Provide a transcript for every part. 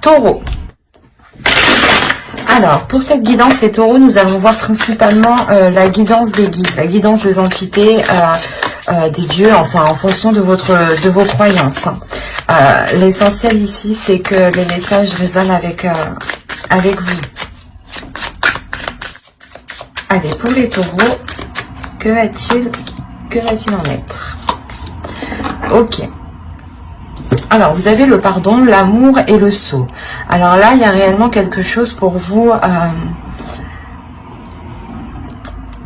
Taureau. Alors, pour cette guidance, les taureaux, nous allons voir principalement la guidance des guides, la guidance des entités, des dieux, enfin, en fonction de vos croyances. L'essentiel ici, c'est que les messages résonnent avec vous. Allez, pour les taureaux, que va-t-il en être? Ok. Alors, vous avez le pardon, l'amour et le sceau. Alors là, il y a réellement quelque chose pour vous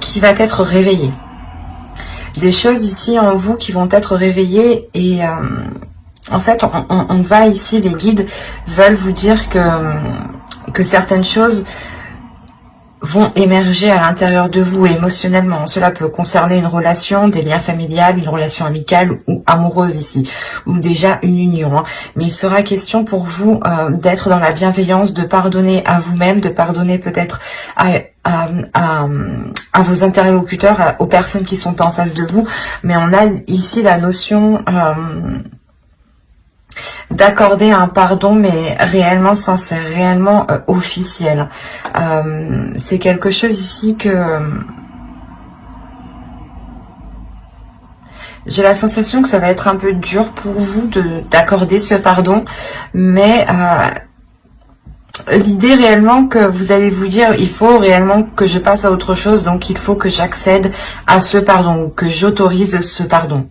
qui va être réveillé. Des choses ici en vous qui vont être réveillées et en fait, on va ici, les guides veulent vous dire que certaines choses vont émerger à l'intérieur de vous émotionnellement. Cela peut concerner une relation, des liens familiales, une relation amicale ou amoureuse ici, ou déjà une union. Hein. Mais il sera question pour vous d'être dans la bienveillance, de pardonner à vous-même, de pardonner peut-être à vos interlocuteurs, aux personnes qui sont en face de vous. Mais on a ici la notion d'accorder un pardon, mais réellement sincère, réellement officiel. C'est quelque chose ici que j'ai la sensation que ça va être un peu dur pour vous d'accorder ce pardon, mais l'idée réellement que vous allez vous dire, il faut réellement que je passe à autre chose, donc il faut que j'accède à ce pardon, ou que j'autorise ce pardon.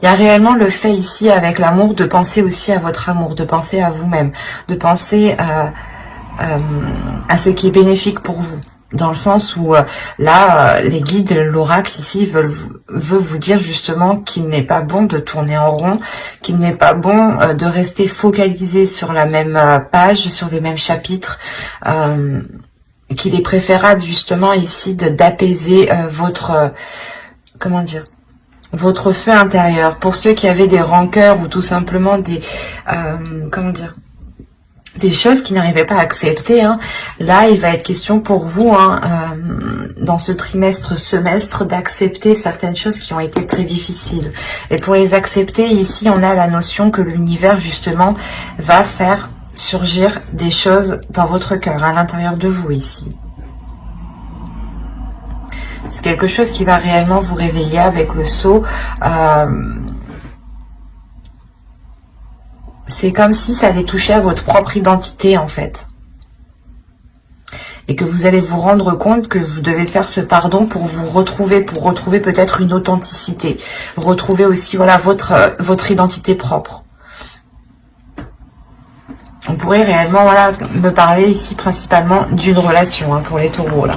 Il y a réellement le fait ici, avec l'amour, de penser aussi à votre amour, de penser à vous-même, de penser à ce qui est bénéfique pour vous. Dans le sens où, là, les guides, l'oracle ici, veut vous dire justement qu'il n'est pas bon de tourner en rond, qu'il n'est pas bon de rester focalisé sur la même page, sur les mêmes chapitres, qu'il est préférable justement ici d'apaiser votre... comment dire, votre feu intérieur. Pour ceux qui avaient des rancœurs ou tout simplement des comment dire, des choses qui n'arrivaient pas à accepter, hein, là il va être question pour vous, hein, dans ce semestre, d'accepter certaines choses qui ont été très difficiles. Et pour les accepter, ici on a la notion que l'univers justement va faire surgir des choses dans votre cœur, à l'intérieur de vous ici. C'est quelque chose qui va réellement vous réveiller avec le sceau. C'est comme si ça allait toucher à votre propre identité en fait. Et que vous allez vous rendre compte que vous devez faire ce pardon pour vous retrouver, pour retrouver peut-être une authenticité. Retrouver aussi voilà, votre identité propre. On pourrait réellement voilà, me parler ici principalement d'une relation, hein, pour les taureaux là.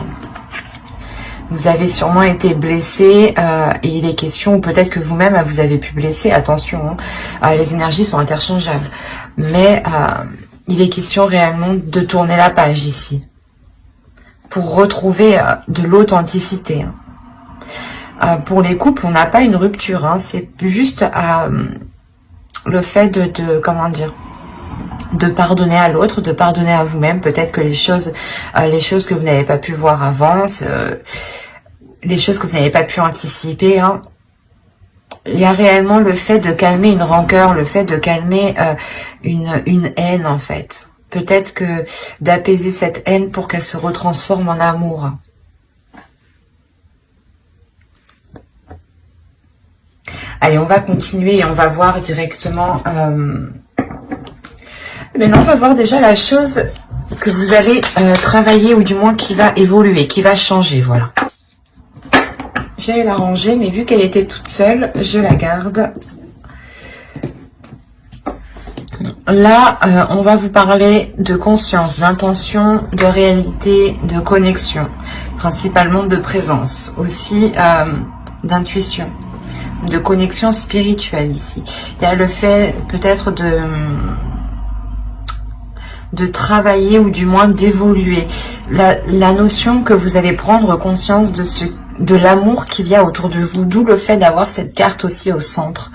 Vous avez sûrement été blessé et il est question, ou peut-être que vous-même vous avez pu blesser, attention, hein, les énergies sont interchangeables. Mais il est question réellement de tourner la page ici, pour retrouver de l'authenticité. Pour les couples, on n'a pas une rupture, hein, c'est juste le fait comment dire, de pardonner à l'autre, de pardonner à vous-même. Peut-être que les choses que vous n'avez pas pu voir avant, les choses que vous n'avez pas pu anticiper, hein. Il y a réellement le fait de calmer une rancœur, le fait de calmer une haine en fait. Peut-être que d'apaiser cette haine pour qu'elle se retransforme en amour. Allez, on va continuer et on va voir directement... Maintenant, on va voir déjà la chose que vous allez travailler, ou du moins qui va évoluer, qui va changer, voilà. J'allais la ranger, mais vu qu'elle était toute seule, je la garde. Là, on va vous parler de conscience, d'intention, de réalité, de connexion, principalement de présence, aussi d'intuition, de connexion spirituelle ici. Il y a le fait peut-être de travailler, ou du moins d'évoluer. La notion que vous allez prendre conscience de l'amour qu'il y a autour de vous, d'où le fait d'avoir cette carte aussi au centre.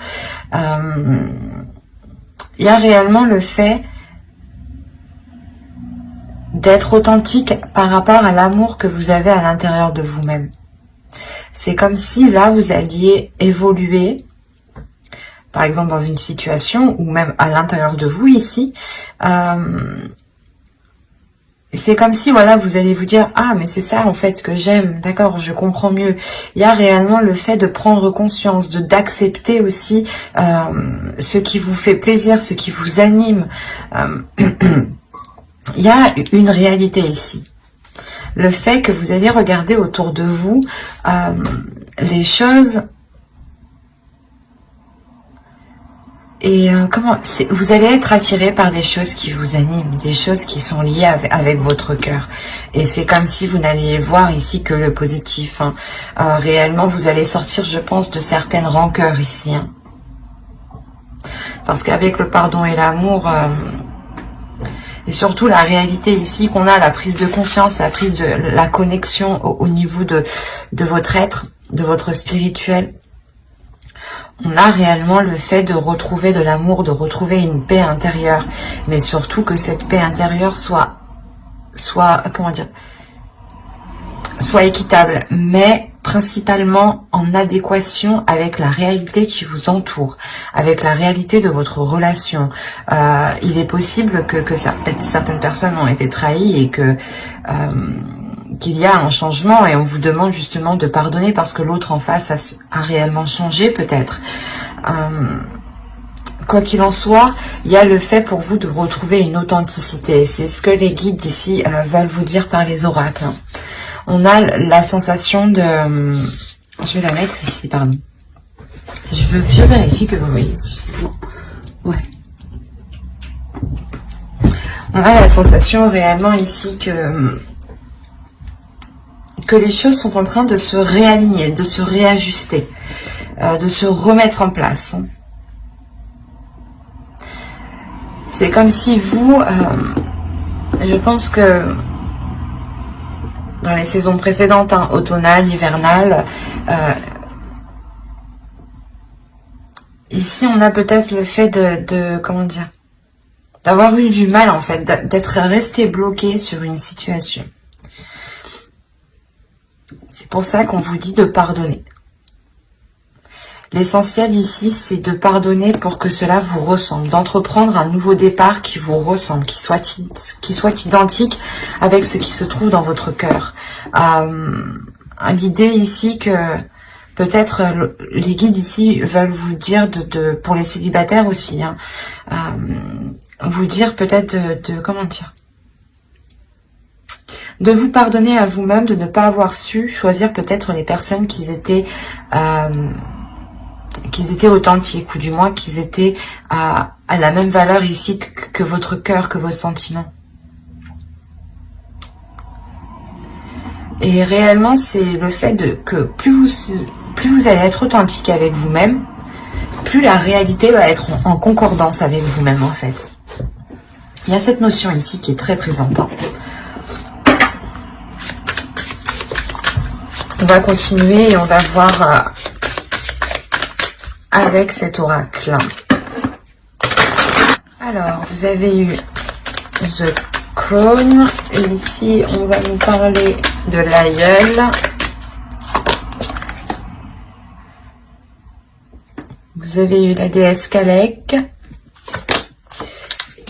Il y a réellement le fait d'être authentique par rapport à l'amour que vous avez à l'intérieur de vous-même. C'est comme si là, vous alliez évoluer par exemple dans une situation, ou même à l'intérieur de vous ici, c'est comme si, voilà, vous allez vous dire, ah, mais c'est ça, en fait, que j'aime, d'accord, je comprends mieux. Il y a réellement le fait de prendre conscience, d'accepter aussi ce qui vous fait plaisir, ce qui vous anime. Il y a une réalité ici. Le fait que vous allez regarder autour de vous les choses... Et vous allez être attiré par des choses qui vous animent, des choses qui sont liées avec votre cœur. Et c'est comme si vous n'alliez voir ici que le positif. Hein. Réellement, vous allez sortir, je pense, de certaines rancœurs ici. Hein. Parce qu'avec le pardon et l'amour, et surtout la réalité ici qu'on a, la prise de conscience, la prise de la connexion au niveau de votre être, de votre spirituel, on a réellement le fait de retrouver de l'amour, de retrouver une paix intérieure, mais surtout que cette paix intérieure soit équitable, mais principalement en adéquation avec la réalité qui vous entoure, avec la réalité de votre relation. Il est possible que certaines personnes ont été trahies et que qu'il y a un changement et on vous demande justement de pardonner parce que l'autre en face a réellement changé peut-être. Quoi qu'il en soit, il y a le fait pour vous de retrouver une authenticité. C'est ce que les guides ici veulent vous dire par les oracles. On a la sensation de... je vais la mettre ici, pardon. Je vérifie que vous voyez. Ouais. On a la sensation réellement ici que les choses sont en train de se réaligner, de se réajuster, de se remettre en place. C'est comme si vous, je pense que dans les saisons précédentes, hein, automnales, hivernales, ici on a peut-être le fait comment dire, d'avoir eu du mal en fait, d'être resté bloqué sur une situation. C'est pour ça qu'on vous dit de pardonner. L'essentiel ici, c'est de pardonner pour que cela vous ressemble, d'entreprendre un nouveau départ qui vous ressemble, qui soit identique avec ce qui se trouve dans votre cœur. L'idée ici que peut-être les guides ici veulent vous dire, pour les célibataires aussi, hein, vous dire peut-être comment dire, de vous pardonner à vous-même, de ne pas avoir su choisir peut-être les personnes qui étaient authentiques, ou du moins qu'ils étaient à la même valeur ici que votre cœur, que vos sentiments. Et réellement, c'est le fait que plus vous allez être authentique avec vous-même, plus la réalité va être en concordance avec vous-même, en fait. Il y a cette notion ici qui est très présente. Hein. On va continuer et on va voir avec cet oracle. Alors, vous avez eu The Crown. Et ici, on va nous parler de l'aïeul. Vous avez eu la déesse Kalek.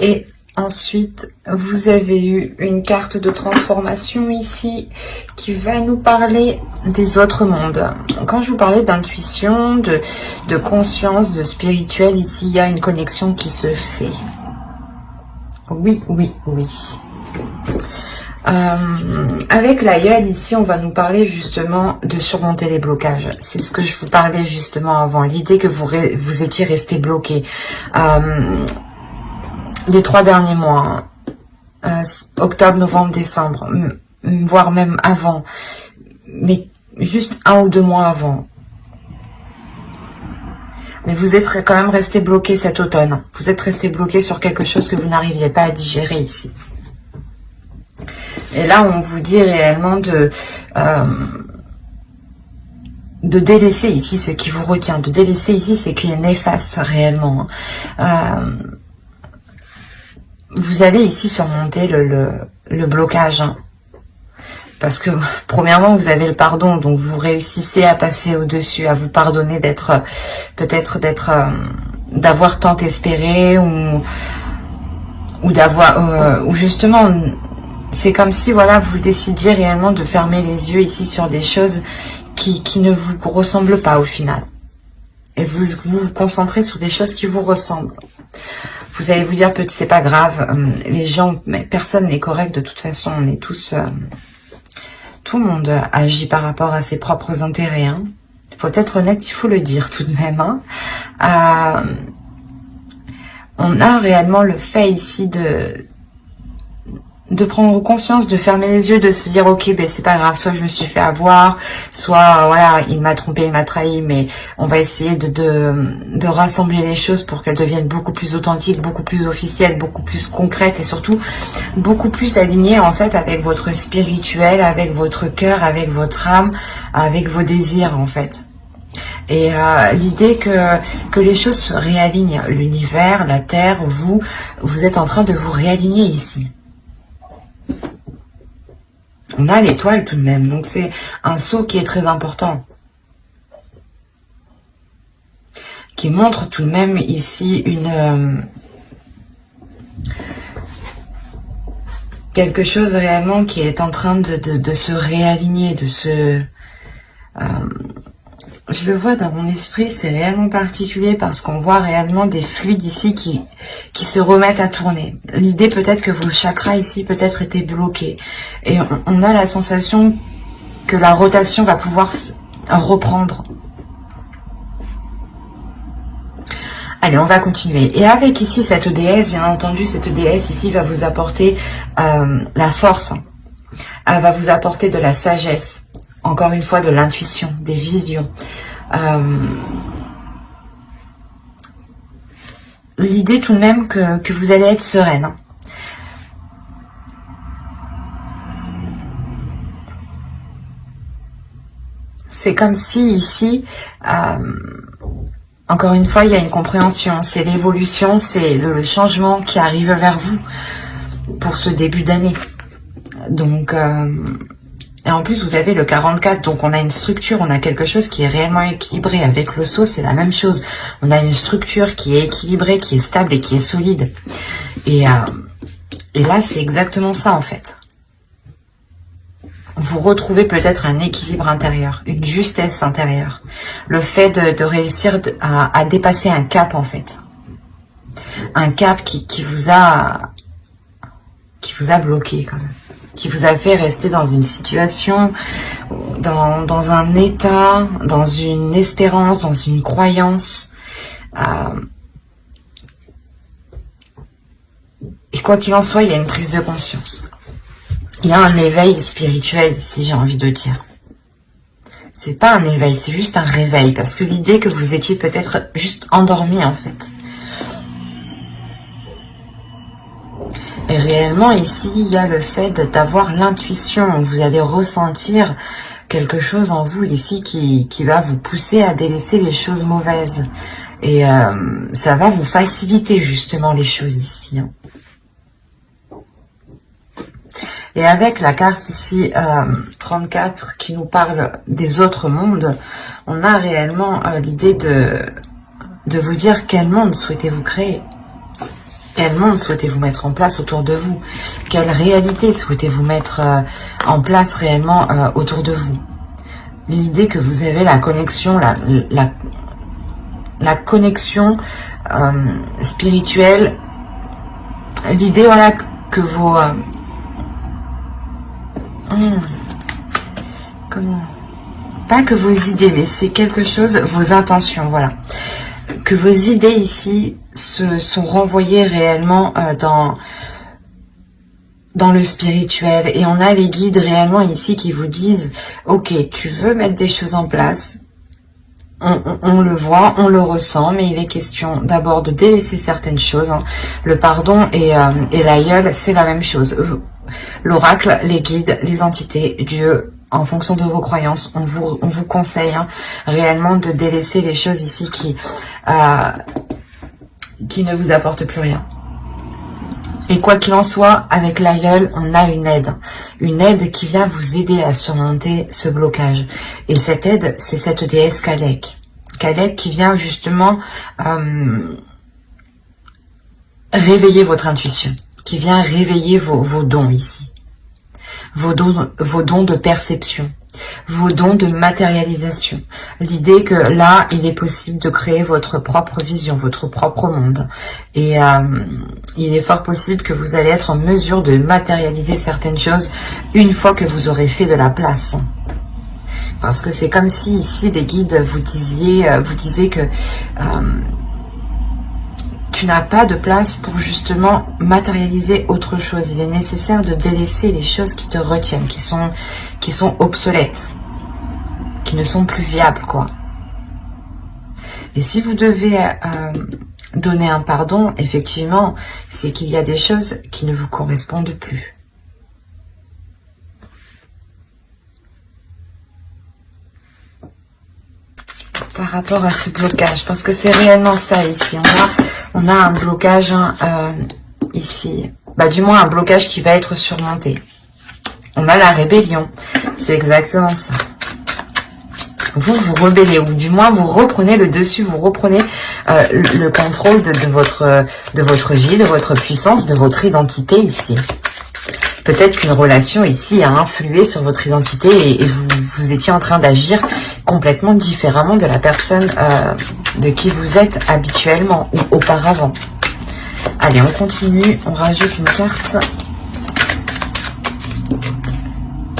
Et ensuite, vous avez eu une carte de transformation ici qui va nous parler des autres mondes. Quand je vous parlais d'intuition, de conscience, de spirituel, ici, il y a une connexion qui se fait. Oui, oui, oui. Avec l'aïeul, ici, on va nous parler justement de surmonter les blocages. C'est ce que je vous parlais justement avant. L'idée que vous étiez resté bloqué. Les 3 derniers mois, octobre, novembre, décembre, voire même avant, mais juste 1 ou 2 mois avant. Mais vous êtes quand même resté bloqué cet automne. Vous êtes resté bloqué sur quelque chose que vous n'arriviez pas à digérer ici. Et là, on vous dit réellement de délaisser ici ce qui vous retient, de délaisser ici ce qui est néfaste réellement. Vous allez ici surmonter le blocage. Hein. Parce que, premièrement, vous avez le pardon. Donc, vous réussissez à passer au-dessus, à vous pardonner peut-être d'être d'avoir tant espéré, ou d'avoir, ou justement, c'est comme si, voilà, vous décidiez réellement de fermer les yeux ici sur des choses qui ne vous ressemblent pas au final. Et vous concentrez sur des choses qui vous ressemblent. Vous allez vous dire, peut-être c'est pas grave, les gens, mais personne n'est correct de toute façon, on est tous, tout le monde agit par rapport à ses propres intérêts. Hein. Il faut être honnête, il faut le dire tout de même. Hein. On a réellement le fait ici de prendre conscience, de fermer les yeux, de se dire ok, ben c'est pas grave, soit je me suis fait avoir, soit voilà, il m'a trompé, il m'a trahi, mais on va essayer de rassembler les choses pour qu'elles deviennent beaucoup plus authentiques, beaucoup plus officielles, beaucoup plus concrètes et surtout beaucoup plus alignées en fait avec votre spirituel, avec votre cœur, avec votre âme, avec vos désirs en fait. Et l'idée que les choses se réalignent, l'univers, la terre, vous êtes en train de vous réaligner ici. On a l'étoile tout de même, donc c'est un saut qui est très important. Qui montre tout de même ici quelque chose réellement qui est en train de se réaligner, de se... je le vois dans mon esprit, c'est réellement particulier parce qu'on voit réellement des fluides ici qui se remettent à tourner. L'idée peut-être que vos chakras ici peut-être étaient bloqués. Et on a la sensation que la rotation va pouvoir reprendre. Allez, on va continuer. Et avec ici cette déesse, bien entendu, cette déesse ici va vous apporter la force. Elle va vous apporter de la sagesse. Encore une fois, de l'intuition, des visions. L'idée tout de même que vous allez être sereine. C'est comme si ici, encore une fois, il y a une compréhension. C'est l'évolution, c'est le changement qui arrive vers vous pour ce début d'année. Donc... et en plus, vous avez le 44, donc on a une structure, on a quelque chose qui est réellement équilibré. Avec le sceau, c'est la même chose. On a une structure qui est équilibrée, qui est stable et qui est solide. Et là, c'est exactement ça, en fait. Vous retrouvez peut-être un équilibre intérieur, une justesse intérieure. Le fait de réussir à dépasser un cap, en fait. Un cap qui vous a bloqué, quand même. Qui vous a fait rester dans une situation, dans un état, dans une espérance, dans une croyance. Et quoi qu'il en soit, il y a une prise de conscience. Il y a un éveil spirituel ici, j'ai envie de dire. C'est pas un éveil, c'est juste un réveil. Parce que l'idée que vous étiez peut-être juste endormi, en fait. Et réellement, ici, il y a le fait d'avoir l'intuition. Vous allez ressentir quelque chose en vous ici qui va vous pousser à délaisser les choses mauvaises. Et ça va vous faciliter justement les choses ici. Hein. Et avec la carte ici, 34, qui nous parle des autres mondes, on a réellement l'idée de vous dire quel monde souhaitez-vous créer. Quel monde souhaitez-vous mettre en place autour de vous? Quelle réalité souhaitez-vous mettre en place réellement autour de vous? L'idée que vous avez la connexion, la connexion spirituelle. L'idée, voilà, que vos... comment? Pas que vos idées, mais c'est quelque chose, vos intentions, voilà. Que vos idées ici sont renvoyées réellement dans le spirituel. Et on a les guides réellement ici qui vous disent, ok, tu veux mettre des choses en place, on le voit, on le ressent, mais il est question d'abord de délaisser certaines choses. Hein. Le pardon et l'aïeul, c'est la même chose. L'oracle, les guides, les entités, Dieu, en fonction de vos croyances, on vous conseille hein, réellement de délaisser les choses ici qui ne vous apportent plus rien. Et quoi qu'il en soit, avec l'aïeul, on a une aide qui vient vous aider à surmonter ce blocage. Et cette aide, c'est cette déesse Kalek, arcadec qui vient justement réveiller votre intuition, qui vient réveiller vos dons ici, vos dons de perception, vos dons de matérialisation. L'idée que là, il est possible de créer votre propre vision, votre propre monde. Et il est fort possible que vous allez être en mesure de matérialiser certaines choses une fois que vous aurez fait de la place. Parce que c'est comme si ici, les guides vous disaient que tu n'as pas de place pour justement matérialiser autre chose. Il est nécessaire de délaisser les choses qui te retiennent, qui sont obsolètes, qui ne sont plus viables, quoi. Et si vous devez donner un pardon, effectivement, c'est qu'il y a des choses qui ne vous correspondent plus. Par rapport à ce blocage, parce que c'est réellement ça ici. On a un blocage ici, du moins un blocage qui va être surmonté. On a la rébellion, c'est exactement ça. Vous vous rebellez, ou du moins vous reprenez le dessus, vous reprenez le contrôle de votre vie, de votre puissance, de votre identité ici. Peut-être qu'une relation ici a influé sur votre identité et vous étiez en train d'agir complètement différemment de la personne de qui vous êtes habituellement ou auparavant. Allez, on continue, on rajoute une carte.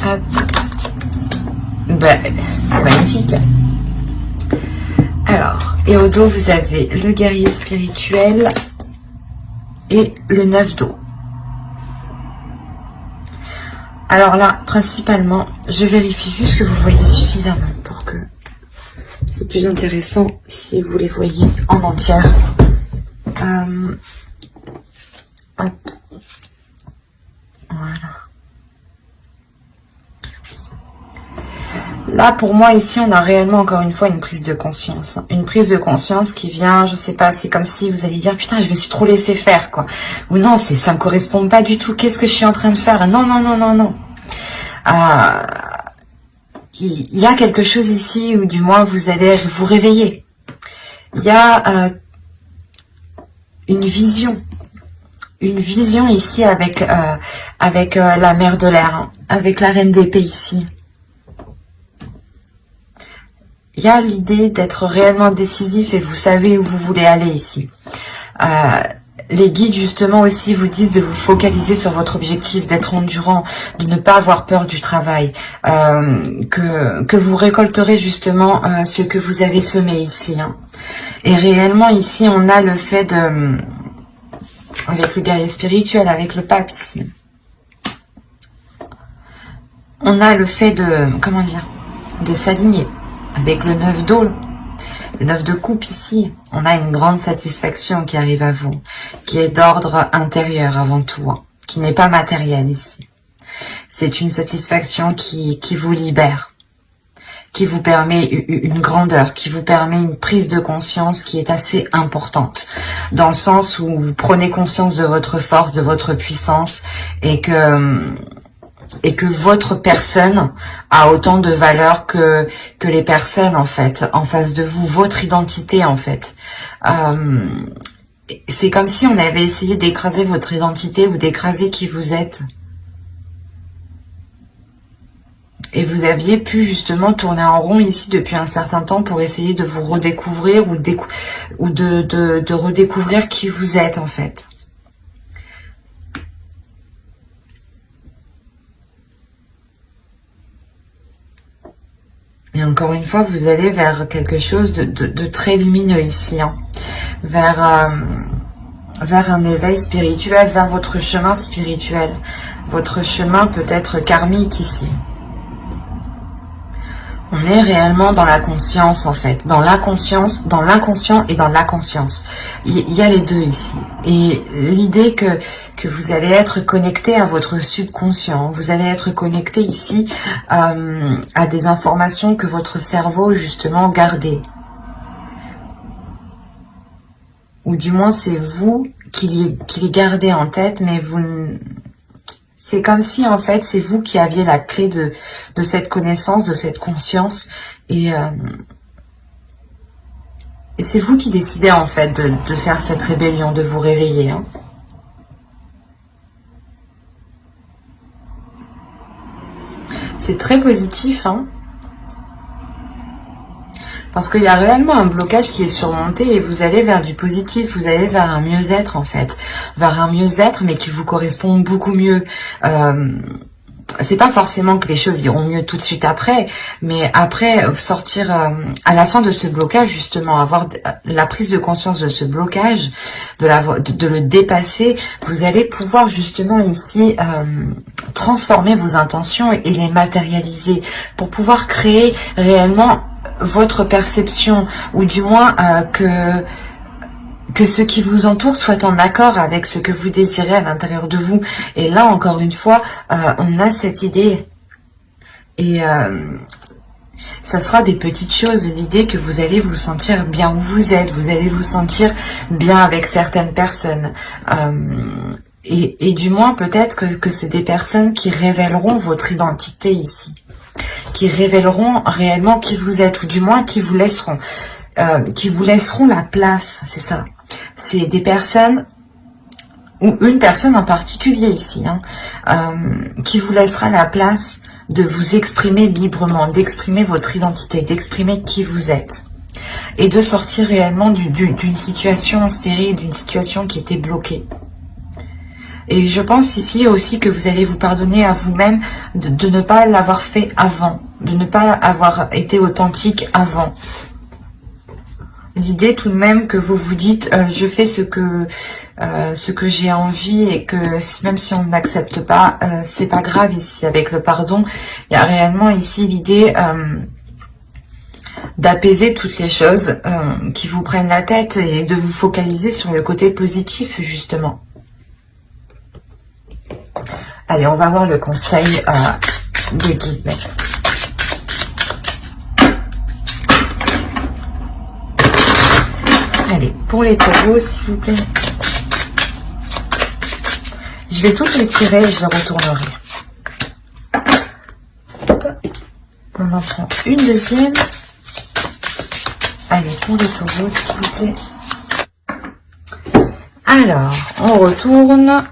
Hop. C'est magnifique. Alors, et au dos, vous avez le guerrier spirituel et le 9 d'eau. Alors là, principalement, je vérifie juste que vous voyez suffisamment pour que c'est plus intéressant si vous les voyez en entière. Hop. Voilà. Là, pour moi, ici, on a réellement, encore une fois, une prise de conscience. Une prise de conscience qui vient, je sais pas, c'est comme si vous alliez dire, putain, je me suis trop laissé faire, quoi. Ou non, ça me correspond pas du tout. Qu'est-ce que je suis en train de faire? Non, non, non, non, non. Il y a quelque chose ici, où du moins, vous allez vous réveiller. Il y a une vision ici avec la mère de l'air, hein, avec la reine d'épée ici. Il y a l'idée d'être réellement décisif et vous savez où vous voulez aller ici. Les guides justement aussi vous disent de vous focaliser sur votre objectif, d'être endurant, de ne pas avoir peur du travail, que vous récolterez justement ce que vous avez semé ici. Hein. Et réellement ici on a le fait de, avec le guerrier spirituel, avec le pape ici, on a le fait de, comment dire, de s'aligner. Avec le 9 d'eau, le 9 de coupe ici, on a une grande satisfaction qui arrive à vous, qui est d'ordre intérieur avant tout, hein, qui n'est pas matérielle ici. C'est une satisfaction qui vous libère, qui vous permet une grandeur, qui vous permet une prise de conscience qui est assez importante, dans le sens où vous prenez conscience de votre force, de votre puissance, et que votre personne a autant de valeur que les personnes en fait en face de vous, votre identité en fait. C'est comme si on avait essayé d'écraser votre identité ou d'écraser qui vous êtes. Et vous aviez pu justement tourner en rond ici depuis un certain temps pour essayer de vous redécouvrir ou de redécouvrir qui vous êtes en fait. Et encore une fois, vous allez vers quelque chose de très lumineux ici, hein. Vers un éveil spirituel, vers votre chemin spirituel. Votre chemin peut être karmique ici. On est réellement dans la conscience en fait, dans l'inconscient et dans la conscience. Il y a les deux ici. Et l'idée que vous allez être connecté à votre subconscient, vous allez être connecté ici à des informations que votre cerveau justement gardait. Ou du moins c'est vous qui les gardez en tête, mais vous... C'est comme si, en fait, c'est vous qui aviez la clé de cette connaissance, de cette conscience. Et Et c'est vous qui décidez en fait de faire cette rébellion, de vous réveiller. Hein. C'est très positif, hein. Parce qu'il y a réellement un blocage qui est surmonté et vous allez vers du positif, vous allez vers un mieux-être en fait. Vers un mieux-être mais qui vous correspond beaucoup mieux. C'est pas forcément que les choses iront mieux tout de suite après, mais après sortir à la fin de ce blocage justement, avoir la prise de conscience de ce blocage, de le dépasser, vous allez pouvoir justement ici transformer vos intentions et les matérialiser pour pouvoir créer réellement votre perception, ou du moins que ce qui vous entoure soit en accord avec ce que vous désirez à l'intérieur de vous. Et là, encore une fois, on a cette idée. Et ça sera des petites choses. L'idée que vous allez vous sentir bien où vous êtes. Vous allez vous sentir bien avec certaines personnes. Et du moins, peut-être que c'est des personnes qui révéleront votre identité ici. Qui révéleront réellement qui vous êtes, ou du moins qui vous laisseront la place, c'est ça. C'est des personnes, ou une personne en particulier ici, hein, qui vous laissera la place de vous exprimer librement, d'exprimer votre identité, d'exprimer qui vous êtes. Et de sortir réellement d'une situation stérile, d'une situation qui était bloquée. Et je pense ici aussi que vous allez vous pardonner à vous-même de ne pas l'avoir fait avant, de ne pas avoir été authentique avant. L'idée tout de même que vous vous dites je fais ce que j'ai envie et que même si on ne m'accepte pas, c'est pas grave ici avec le pardon. Il y a réellement ici l'idée d'apaiser toutes les choses qui vous prennent la tête et de vous focaliser sur le côté positif justement. Allez, on va voir le conseil des guides maintenant. Allez, pour les taureaux, s'il vous plaît. Je vais toutes les tirer et je les retournerai. On en prend une deuxième. Allez, pour les taureaux, s'il vous plaît. Alors, on retourne.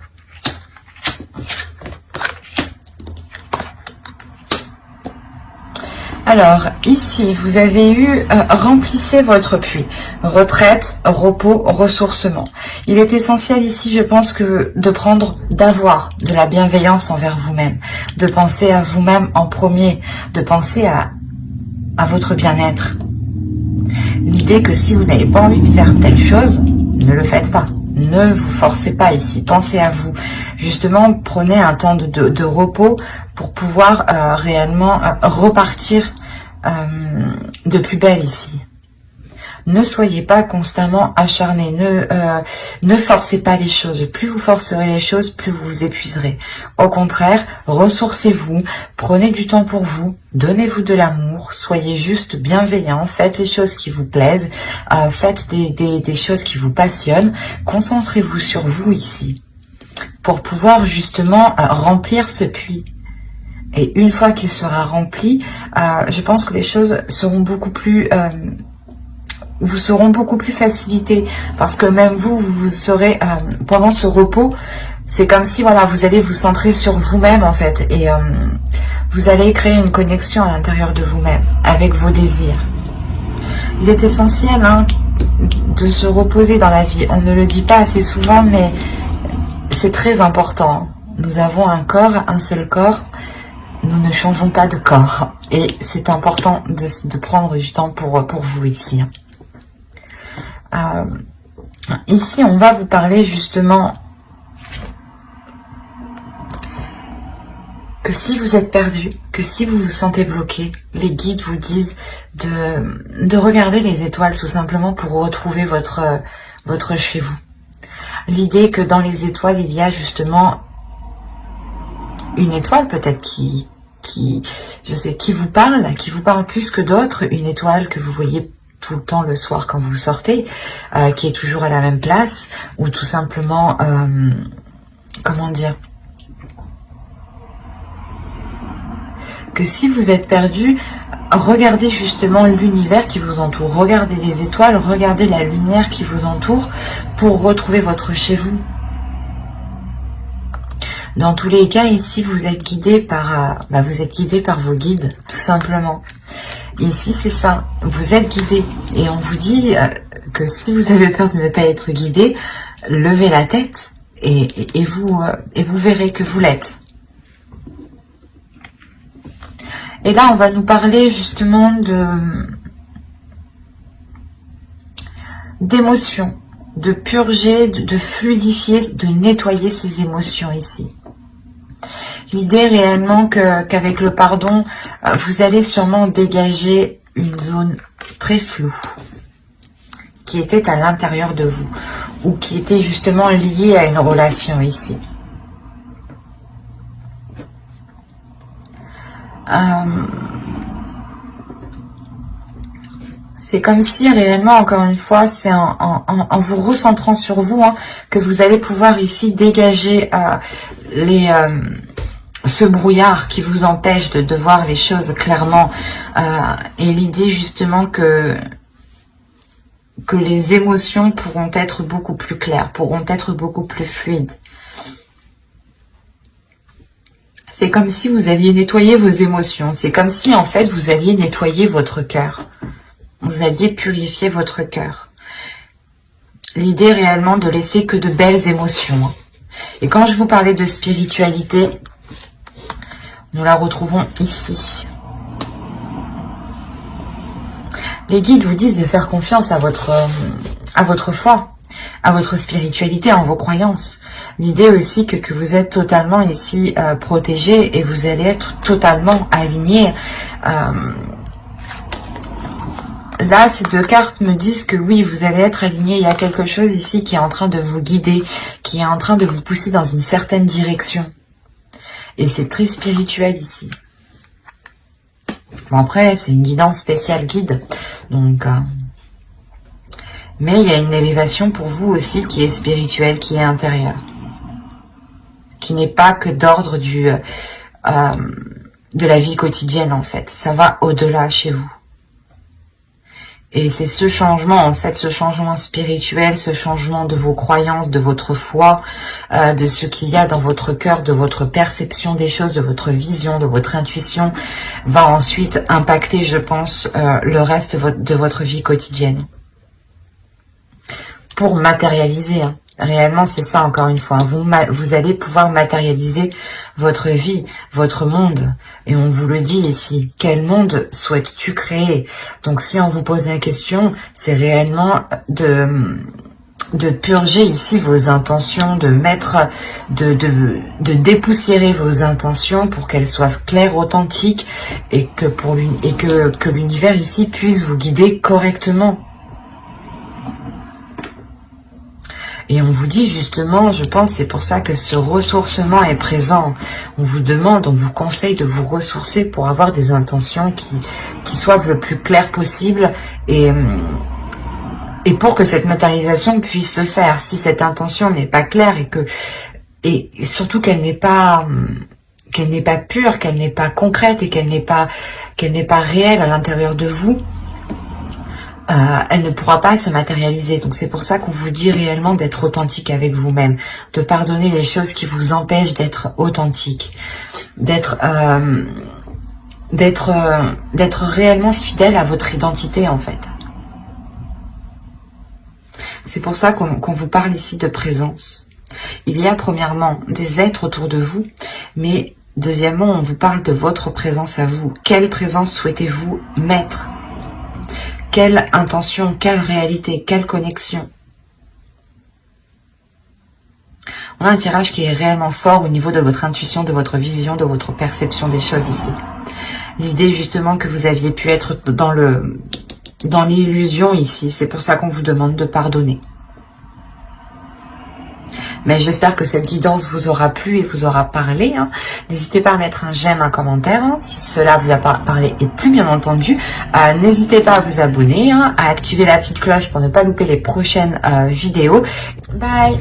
Alors, ici, vous avez eu remplissez votre puits. Retraite, repos, ressourcement. Il est essentiel ici, je pense, d'avoir de la bienveillance envers vous-même. De penser à vous-même en premier. De penser à votre bien-être. L'idée que si vous n'avez pas envie de faire telle chose, ne le faites pas. Ne vous forcez pas ici, pensez à vous. Justement, prenez un temps de repos pour pouvoir réellement repartir de plus belle ici. Ne soyez pas constamment acharné, ne forcez pas les choses. Plus vous forcerez les choses, plus vous vous épuiserez. Au contraire, ressourcez-vous, prenez du temps pour vous, donnez-vous de l'amour, soyez juste bienveillant, faites les choses qui vous plaisent, faites des choses qui vous passionnent, concentrez-vous sur vous ici, pour pouvoir justement remplir ce puits. Et une fois qu'il sera rempli, je pense que les choses seront beaucoup plus... vous seront beaucoup plus facilitées parce que même vous serez pendant ce repos, c'est comme si voilà, vous allez vous centrer sur vous-même en fait et vous allez créer une connexion à l'intérieur de vous-même avec vos désirs. Il est essentiel de se reposer dans la vie. On ne le dit pas assez souvent, mais c'est très important. Nous avons un corps, un seul corps. Nous ne changeons pas de corps et c'est important de prendre du temps pour vous ici. Ici, on va vous parler justement que si vous êtes perdu, que si vous vous sentez bloqué, les guides vous disent de regarder les étoiles tout simplement pour retrouver votre chez vous. L'idée que dans les étoiles, il y a justement une étoile peut-être qui vous parle plus que d'autres, une étoile que vous voyez tout le temps le soir quand vous sortez, qui est toujours à la même place, ou tout simplement, comment dire, que si vous êtes perdu, regardez justement l'univers qui vous entoure, regardez les étoiles, regardez la lumière qui vous entoure pour retrouver votre chez vous. Dans tous les cas, ici, vous êtes guidé par, vous êtes guidé par vos guides, tout simplement. Ici, c'est ça, vous êtes guidé. Et on vous dit que si vous avez peur de ne pas être guidé, levez la tête et vous verrez que vous l'êtes. Et là, on va nous parler justement d'émotions, de purger, de fluidifier, de nettoyer ces émotions ici. L'idée réellement qu'avec le pardon, vous allez sûrement dégager une zone très floue qui était à l'intérieur de vous ou qui était justement liée à une relation ici. C'est comme si réellement, encore une fois, c'est en vous recentrant sur vous que vous allez pouvoir ici dégager ce brouillard qui vous empêche de voir les choses clairement. Et l'idée justement que les émotions pourront être beaucoup plus claires, pourront être beaucoup plus fluides. C'est comme si vous alliez nettoyer vos émotions. C'est comme si en fait vous alliez nettoyer votre cœur. Vous alliez purifier votre cœur. L'idée réellement de laisser que de belles émotions. Et quand je vous parlais de spiritualité, nous la retrouvons ici. Les guides vous disent de faire confiance à votre foi, à votre spiritualité, en vos croyances. L'idée aussi que vous êtes totalement ici protégé et vous allez être totalement aligné. Là, ces deux cartes me disent que oui, vous allez être aligné. Il y a quelque chose ici qui est en train de vous guider, qui est en train de vous pousser dans une certaine direction. Et c'est très spirituel ici. Bon, après, c'est une guidance spéciale guide. Donc, mais il y a une élévation pour vous aussi qui est spirituelle, qui est intérieure. Qui n'est pas que d'ordre de la vie quotidienne, en fait. Ça va au-delà chez vous. Et c'est ce changement, en fait, ce changement spirituel, ce changement de vos croyances, de votre foi, de ce qu'il y a dans votre cœur, de votre perception des choses, de votre vision, de votre intuition, va ensuite impacter, je pense, le reste de votre vie quotidienne. Pour matérialiser, réellement, c'est ça, encore une fois. Vous allez pouvoir matérialiser votre vie, votre monde. Et on vous le dit ici. Quel monde souhaites-tu créer? Donc, si on vous pose la question, c'est réellement de purger ici vos intentions, de dépoussiérer vos intentions pour qu'elles soient claires, authentiques et que l'univers ici puisse vous guider correctement. Et on vous dit justement, je pense, c'est pour ça que ce ressourcement est présent. On vous demande, on vous conseille de vous ressourcer pour avoir des intentions qui soient le plus claires possible et pour que cette matérialisation puisse se faire. Si cette intention n'est pas claire et surtout qu'elle n'est pas pure, qu'elle n'est pas concrète et qu'elle n'est pas réelle à l'intérieur de vous, elle ne pourra pas se matérialiser. Donc c'est pour ça qu'on vous dit réellement d'être authentique avec vous-même, de pardonner les choses qui vous empêchent d'être authentique, d'être réellement fidèle à votre identité en fait. C'est pour ça qu'on vous parle ici de présence. Il y a premièrement des êtres autour de vous, mais deuxièmement on vous parle de votre présence à vous. Quelle présence souhaitez-vous mettre ? Quelle intention, quelle réalité, quelle connexion? On a un tirage qui est réellement fort au niveau de votre intuition, de votre vision, de votre perception des choses ici. L'idée justement que vous aviez pu être dans l'illusion ici, c'est pour ça qu'on vous demande de pardonner. Mais j'espère que cette guidance vous aura plu et vous aura parlé. N'hésitez pas à mettre un j'aime, un commentaire, si cela vous a parlé et plus bien entendu. N'hésitez pas à vous abonner, à activer la petite cloche pour ne pas louper les prochaines vidéos. Bye!